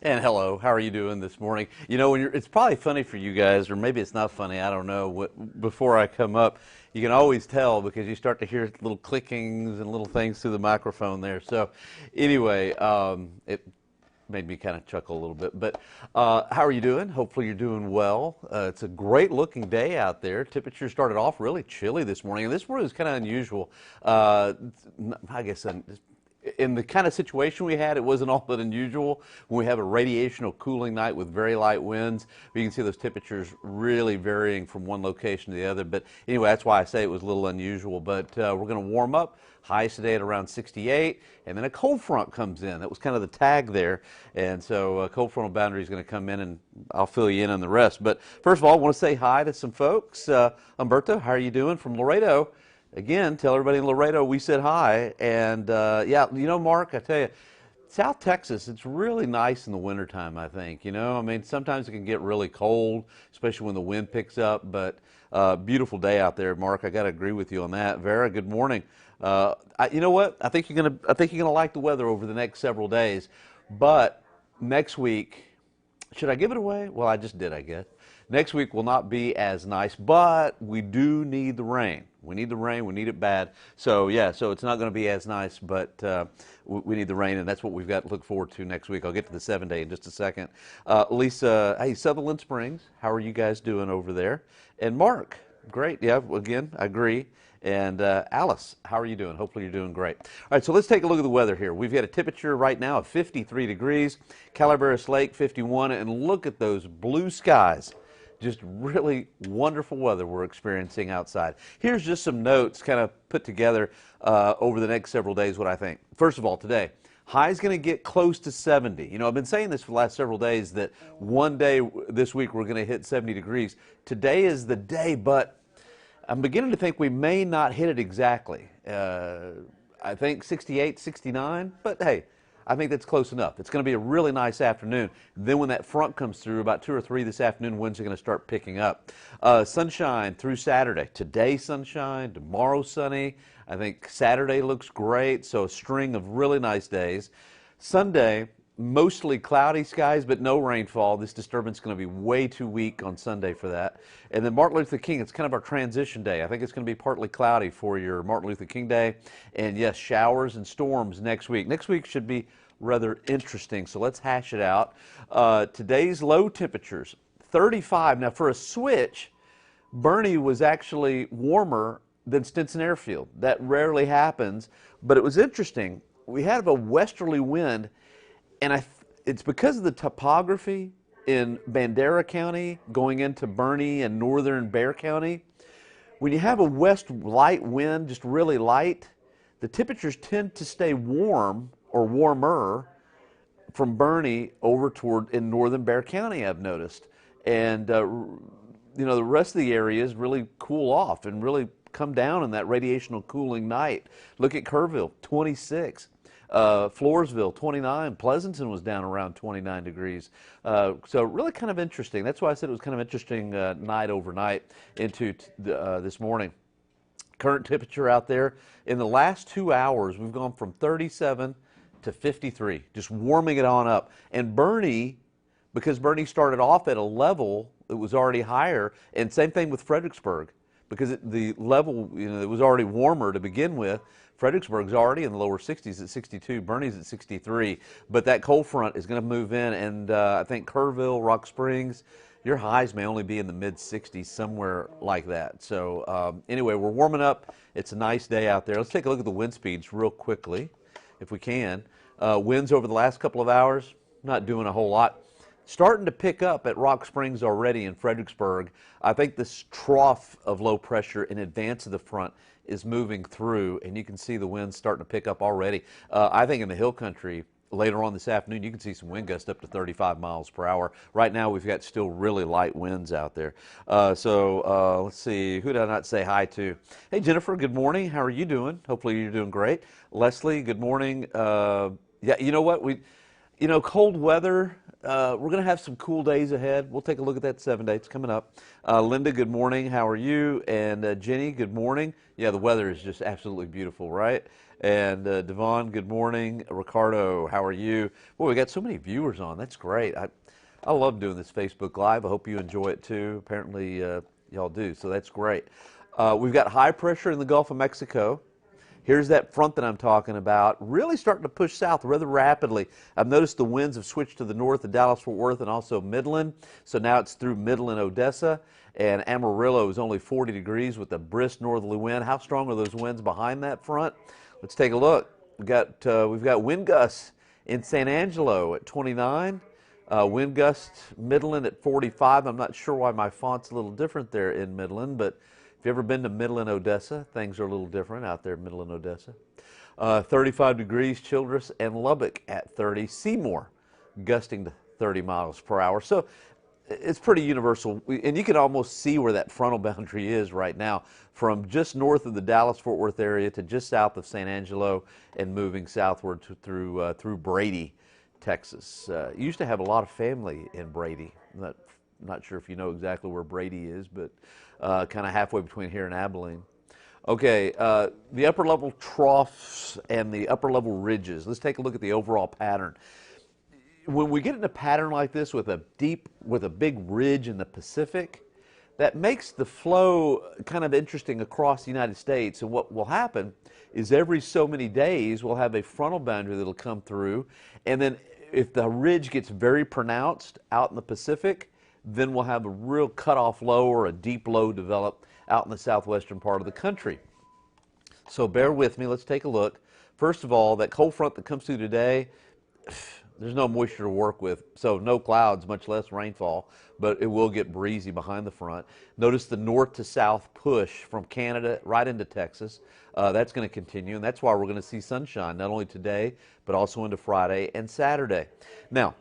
And hello, how are you doing this morning? You know, it's probably funny for you guys, or maybe it's not funny, I don't know. Before I come up, you can always tell because you start to hear little clickings and little things through the microphone there. So, anyway, it made me kind of chuckle a little bit. But how are you doing? Hopefully, you're doing well. It's a great looking day out there. Temperature started off really chilly this morning, and this morning was kind of unusual. I guess in the kind of situation we had, it wasn't all that unusual when we have a radiational cooling night with very light winds. But you can see those temperatures really varying from one location to the other. But anyway, that's why I say it was a little unusual. But we're going to warm up. Highs today at around 68, and then a cold front comes in. That was kind of the tag there, and so a cold frontal boundary is going to come in, and I'll fill you in on the rest. But first of all, I want to say hi to some folks. Umberto, how are you doing from Laredo? Again, tell everybody in Laredo we said hi. And yeah, you know, Mark, I tell you, South Texas, it's really nice in the wintertime, I think. You know, I mean, sometimes it can get really cold, especially when the wind picks up, but beautiful day out there, Mark. I got to agree with you on that. Vera, good morning. You know what? I think you're gonna like the weather over the next several days, but next week, should I give it away? Well, I just did, I guess. Next week will not be as nice, but we do need the rain. We need the rain. We need it bad. So yeah, so it's not going to be as nice, but we need the rain, and that's what we've got to look forward to next week. I'll get to the 7-day in just a second. Lisa, hey, Sutherland Springs, how are you guys doing over there? And Mark, great. Yeah, again, I agree. And Alice, how are you doing? Hopefully you're doing great. All right, so let's take a look at the weather here. We've got a temperature right now of 53 degrees, Calaveras Lake 51, and look at those blue skies. Just really wonderful weather we're experiencing outside. Here's just some notes kind of put together over the next several days, what I think. First of all, today, high's going to get close to 70. You know, I've been saying this for the last several days that one day this week we're going to hit 70 degrees. Today is the day, but I'm beginning to think we may not hit it exactly. I think 68, 69, but hey, I think that's close enough. It's going to be a really nice afternoon. Then when that front comes through, about 2 or 3 this afternoon, winds are going to start picking up. Sunshine through Saturday. Today sunshine, tomorrow sunny. I think Saturday looks great, so a string of really nice days. Sunday, mostly cloudy skies, but no rainfall. This disturbance is going to be way too weak on Sunday for that. And then Martin Luther King, it's kind of our transition day. I think it's going to be partly cloudy for your Martin Luther King Day. And yes, showers and storms next week. Next week should be rather interesting, so let's hash it out. Today's low temperatures, 35. Now for a switch, Bernie was actually warmer than Stinson Airfield. That rarely happens, but it was interesting. We had a westerly wind, and it's because of the topography in Bandera County going into Bernie and northern Bexar County. When you have a west light wind, just really light, the temperatures tend to stay warm or warmer from Bernie over toward in northern Bexar County, I've noticed. And you know, the rest of the areas really cool off and really come down in that radiational cooling night. Look at Kerrville, 26. Floresville, 29. Pleasanton was down around 29 degrees. So really kind of interesting. That's why I said it was kind of interesting night overnight into this morning. Current temperature out there, in the last 2 hours, we've gone from 37 to 53, just warming it on up. And Bernie, because Bernie started off at a level that was already higher, and same thing with Fredericksburg, because the level, you know, it was already warmer to begin with. Fredericksburg's already in the lower 60s at 62. Bernie's at 63. But that cold front is going to move in, and I think Kerrville, Rock Springs, your highs may only be in the mid-60s, somewhere like that. So anyway, we're warming up. It's a nice day out there. Let's take a look at the wind speeds real quickly, if we can. Winds over the last couple of hours, not doing a whole lot. Starting to pick up at Rock Springs already in Fredericksburg. I think this trough of low pressure in advance of the front is moving through, and you can see the winds starting to pick up already. I think in the hill country, later on this afternoon, you can see some wind gusts up to 35 miles per hour. Right now, we've got still really light winds out there. So let's see, who did I not say hi to? Hey, Jennifer, good morning. How are you doing? Hopefully you're doing great. Leslie, good morning. Yeah, you know what? Cold weather. We're going to have some cool days ahead. We'll take a look at that 7 days coming up. Linda, good morning. How are you? And Jenny, good morning. Yeah, the weather is just absolutely beautiful, right? And Devon, good morning. Ricardo, how are you? Boy, we got so many viewers on. That's great. I love doing this Facebook Live. I hope you enjoy it too. Apparently, y'all do, so that's great. We've got high pressure in the Gulf of Mexico. Here's that front that I'm talking about, really starting to push south rather rapidly. I've noticed the winds have switched to the north of Dallas-Fort Worth and also Midland. So now it's through Midland, Odessa, and Amarillo is only 40 degrees with a brisk northerly wind. How strong are those winds behind that front? Let's take a look. We've got wind gusts in San Angelo at 29. Wind gusts Midland at 45. I'm not sure why my font's a little different there in Midland, but if you've ever been to Midland, Odessa, things are a little different out there in Midland, Odessa. 35 degrees, Childress and Lubbock at 30. Seymour gusting to 30 miles per hour. So it's pretty universal. And you can almost see where that frontal boundary is right now, from just north of the Dallas-Fort Worth area to just south of San Angelo and moving southward through Brady, Texas. Used to have a lot of family in Brady. Not sure if you know exactly where Brady is, but kind of halfway between here and Abilene. Okay, the upper level troughs and the upper level ridges. Let's take a look at the overall pattern. When we get in a pattern like this with a big ridge in the Pacific, that makes the flow kind of interesting across the United States. And what will happen is every so many days we'll have a frontal boundary that'll come through, and then if the ridge gets very pronounced out in the Pacific, then we'll have a real cutoff low or a deep low develop out in the southwestern part of the country. So bear with me, let's take a look. First of all, that cold front that comes through today, there's no moisture to work with, so no clouds, much less rainfall, but it will get breezy behind the front. Notice the north to south push from Canada right into Texas. That's going to continue, and that's why we're going to see sunshine, not only today, but also into Friday and Saturday. Now,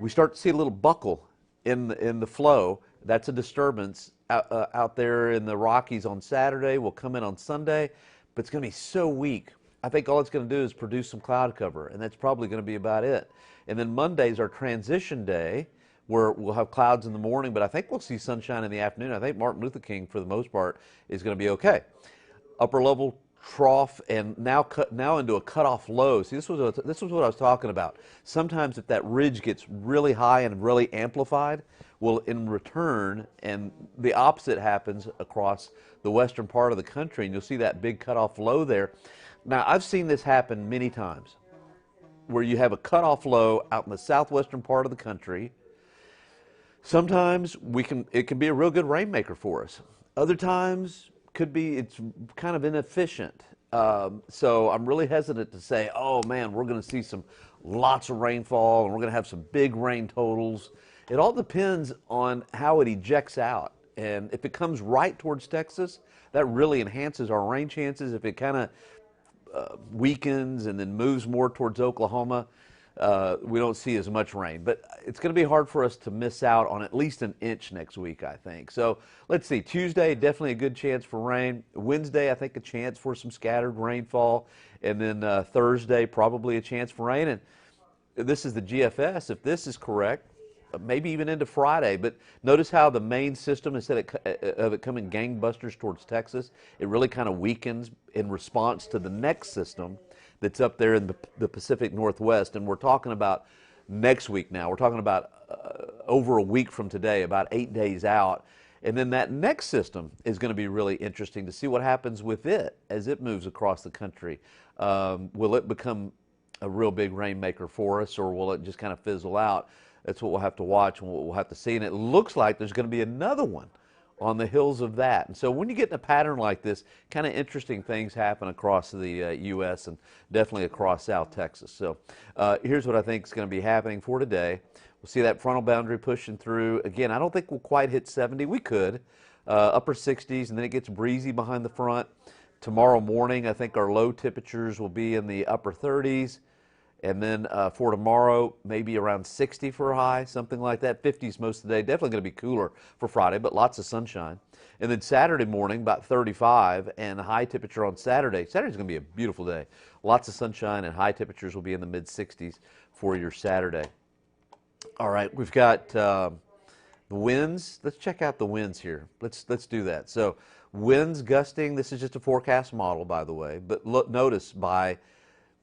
we start to see a little buckle in the flow. That's a disturbance out there in the Rockies on Saturday. Will come in on Sunday, but it's going to be so weak. I think all it's going to do is produce some cloud cover, and that's probably going to be about it. And then Monday's our transition day, where we'll have clouds in the morning, but I think we'll see sunshine in the afternoon. I think Martin Luther King, for the most part, is going to be okay. Upper level trough and now into a cutoff low. See, this was what I was talking about. Sometimes if that ridge gets really high and really amplified, well, in return, and the opposite happens across the western part of the country, and you'll see that big cutoff low there. Now, I've seen this happen many times, where you have a cutoff low out in the southwestern part of the country. Sometimes it can be a real good rainmaker for us. Other times, it's kind of inefficient. So I'm really hesitant to say, oh man, we're going to see lots of rainfall and we're going to have some big rain totals. It all depends on how it ejects out. And if it comes right towards Texas, that really enhances our rain chances. If it kind of weakens and then moves more towards Oklahoma, we don't see as much rain. But it's going to be hard for us to miss out on at least an inch next week, I think. So let's see. Tuesday, definitely a good chance for rain. Wednesday, I think a chance for some scattered rainfall. And then Thursday, probably a chance for rain. And this is the GFS. If this is correct, maybe even into Friday. But notice how the main system, instead of it coming gangbusters towards Texas, it really kind of weakens in response to the next system that's up there in the Pacific Northwest. And we're talking about next week now. We're talking about over a week from today, about 8 days out. And then that next system is going to be really interesting to see what happens with it as it moves across the country. Will it become a real big rainmaker for us, or will it just kind of fizzle out? That's what we'll have to watch and what we'll have to see. And it looks like there's going to be another one on the hills of that. And so when you get in a pattern like this, kind of interesting things happen across the U.S. and definitely across South Texas. So here's what I think is going to be happening for today. We'll see that frontal boundary pushing through. Again, I don't think we'll quite hit 70. We could. Upper 60s, and then it gets breezy behind the front. Tomorrow morning, I think our low temperatures will be in the upper 30s. And then for tomorrow, maybe around 60 for a high, something like that. 50s most of the day. Definitely going to be cooler for Friday, but lots of sunshine. And then Saturday morning, about 35, and high temperature on Saturday. Saturday's going to be a beautiful day. Lots of sunshine, and high temperatures will be in the mid-60s for your Saturday. All right, we've got The winds, let's check out the winds here. Let's do that. So winds gusting, this is just a forecast model, by the way, but look, notice by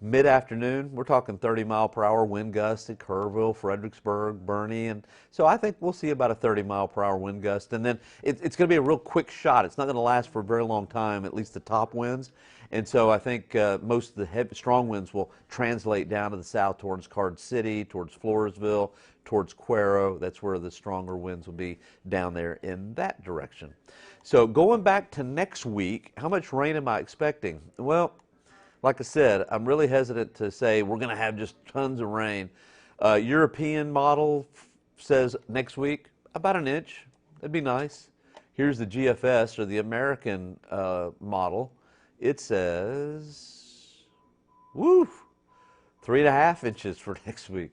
mid-afternoon, we're talking 30-mile-per-hour wind gusts at Kerrville, Fredericksburg, Bernie, and so I think we'll see about a 30-mile-per-hour wind gust, and then it's going to be a real quick shot. It's not going to last for a very long time, at least the top winds, and so I think most of the heavy, strong winds will translate down to the south towards Card City, towards Floresville, towards Cuero. That's where the stronger winds will be, down there in that direction. So going back to next week, how much rain am I expecting? Well, like I said, I'm really hesitant to say we're going to have just tons of rain. European model says next week about an inch. That'd be nice. Here's the GFS, or the American model. It says, woo, 3.5 inches for next week.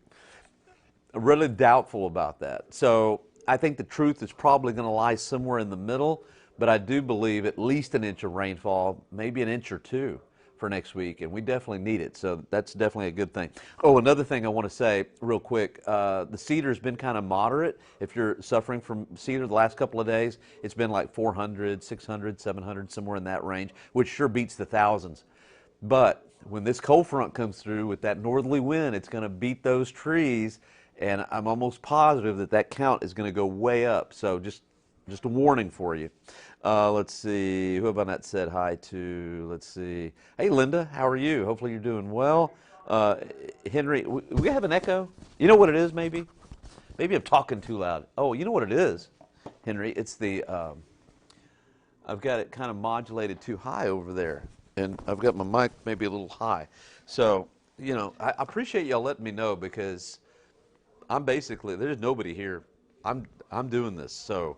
I'm really doubtful about that. So I think the truth is probably going to lie somewhere in the middle, but I do believe at least an inch of rainfall, maybe an inch or two for next week, and we definitely need it, so that's definitely a good thing. Oh, another thing I want to say real quick, the cedar's been kind of moderate. If you're suffering from cedar the last couple of days, it's been like 400, 600, 700, somewhere in that range, which sure beats the thousands. But when this cold front comes through with that northerly wind, it's going to beat those trees, and I'm almost positive that that count is going to go way up, so just a warning for you. Let's see, who have I not said hi to? Let's see. Hey, Linda, how are you? Hopefully you're doing well. Henry, we have an echo? You know what it is, maybe? Maybe I'm talking too loud. Oh, you know what it is, Henry? It's the, I've got it kind of modulated too high over there, and I've got my mic maybe a little high. So, you know, I appreciate y'all letting me know, because I'm basically, there's nobody here. I'm doing this, so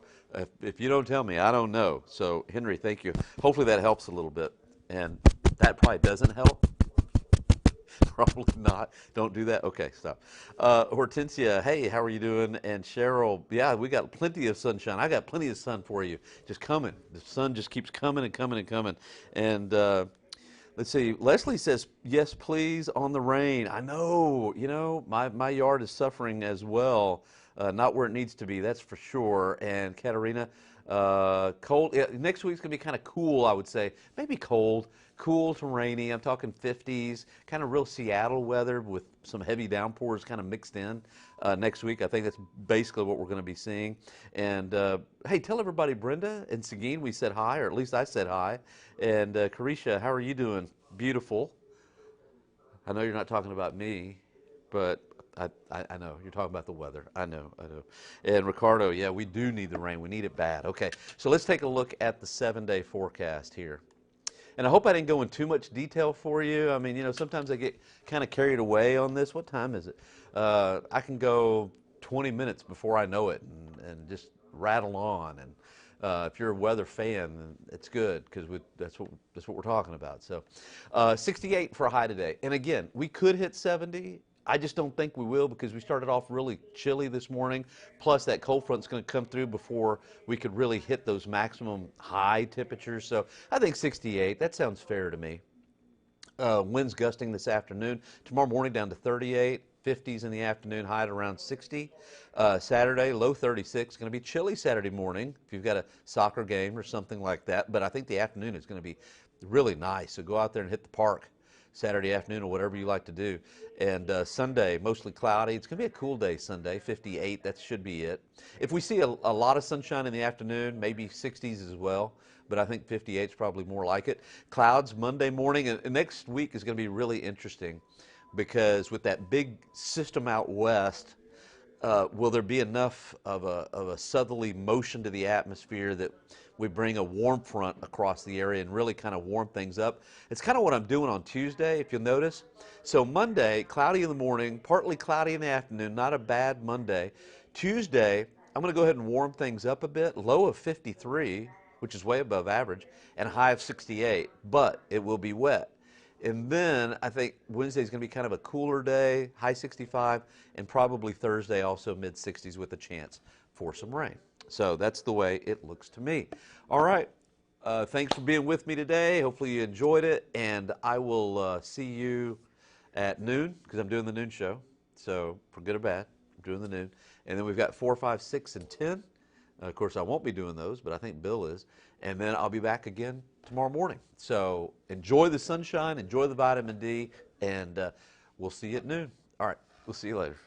if you don't tell me, I don't know. So, Henry, thank you. Hopefully that helps a little bit, and that probably doesn't help. Probably not. Don't do that. Okay, stop. Hortensia, hey, how are you doing? And Cheryl, yeah, we got plenty of sunshine. I got plenty of sun for you. Just coming. The sun just keeps coming and coming and coming. And let's see. Leslie says, yes, please, on the rain. I know, you know, my yard is suffering as well. Not where it needs to be, that's for sure. And Katerina, cold. Yeah, next week's going to be kind of cool, I would say. Maybe cold. Cool to rainy. I'm talking 50s, kind of real Seattle weather with some heavy downpours kind of mixed in next week. I think that's basically what we're going to be seeing. And hey, tell everybody, Brenda and Seguin, we said hi, or at least I said hi. And Carisha, how are you doing? Beautiful. I know you're not talking about me, but I know. You're talking about the weather. I know. And Ricardo, yeah, we do need the rain. We need it bad. Okay, so let's take a look at the 7-day forecast here. And I hope I didn't go in too much detail for you. I mean, you know, sometimes I get kind of carried away on this. What time is it? I can go 20 minutes before I know it and just rattle on. And if you're a weather fan, then it's good, because that's what we're talking about. So 68 for a high today. And again, we could hit 70. I just don't think we will, because we started off really chilly this morning. Plus, that cold front's going to come through before we could really hit those maximum high temperatures. So I think 68, that sounds fair to me. Winds gusting this afternoon. Tomorrow morning down to 38. 50s in the afternoon, high at around 60. Saturday, low 36. Going to be chilly Saturday morning if you've got a soccer game or something like that. But I think the afternoon is going to be really nice. So go out there and hit the park Saturday afternoon or whatever you like to do. And Sunday, mostly cloudy. It's going to be a cool day Sunday, 58. That should be it. If we see a lot of sunshine in the afternoon, maybe 60s as well. But I think 58 is probably more like it. Clouds Monday morning. And next week is going to be really interesting, because with that big system out west, will there be enough of a southerly motion to the atmosphere that we bring a warm front across the area and really kind of warm things up? It's kind of what I'm doing on Tuesday, if you'll notice. So Monday, cloudy in the morning, partly cloudy in the afternoon, not a bad Monday. Tuesday, I'm going to go ahead and warm things up a bit, low of 53, which is way above average, and high of 68, but it will be wet. And then I think Wednesday is going to be kind of a cooler day, high 65, and probably Thursday also mid-60s with a chance for some rain. So that's the way it looks to me. All right. Thanks for being with me today. Hopefully you enjoyed it, and I will see you at noon, because I'm doing the noon show. So for good or bad, doing the noon. And then we've got 4, 5, 6, and 10. Of course, I won't be doing those, but I think Bill is. And then I'll be back again tomorrow morning. So enjoy the sunshine, enjoy the vitamin D, and we'll see you at noon. All right, we'll see you later.